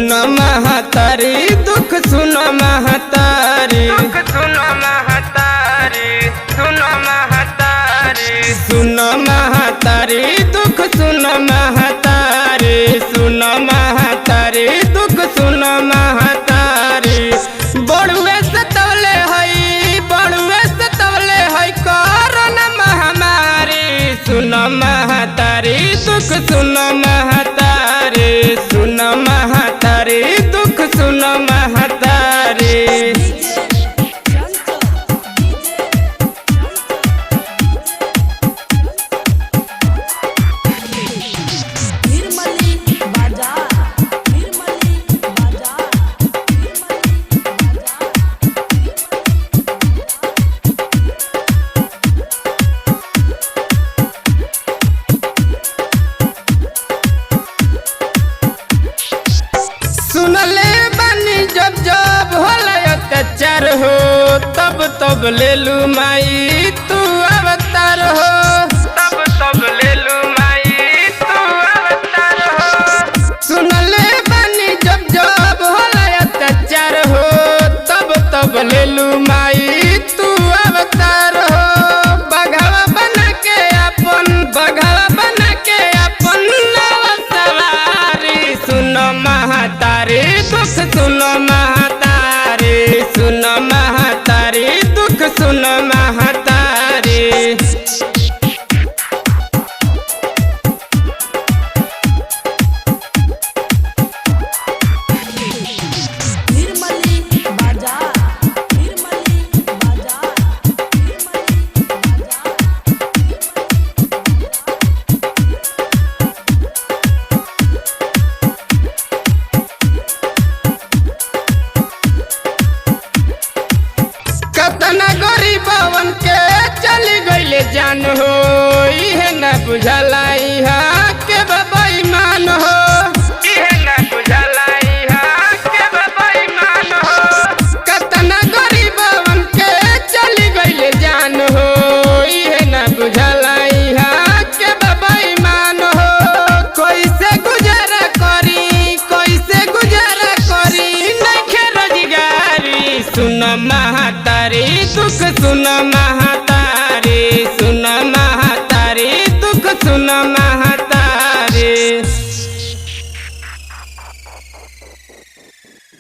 सुन महतारी दुख सुन महतारी सुन महतारी सुन महतारी सुन महतारी दुख सुन महतारी सुन महतारी दुख सुन महतारी बड़ुए सतवले हई कोरोना महामारी सुन महतारी दुख सुन महतारी सुन महतारी दुख सुन महतारी सुनले बानी जब जब होला अत्याचार हो तब ले लू माई तू अवतार हो तब ले लू माई तू अवतार हो सुनले बानी जब जब होला अत्याचार हो तब ले लू माई तू अवतार हो बघावा बना के अपन नव सवारी सुन महतारी दुख सुन महतारी सुन महतारी दुख सुन महतारी कतना गरीबवन के चली गईले जान हो इहे न बुझला इहाँ के बेईमान हो इहे न बुझला इहाँ के बेईमान हो कतना गरीबवन के चली गईले जान हो इहे न बुझला इहाँ के बेईमान हो कैसे गुजारा करी नइखे रोजगारी सुन महतारी दुख सुन महतारी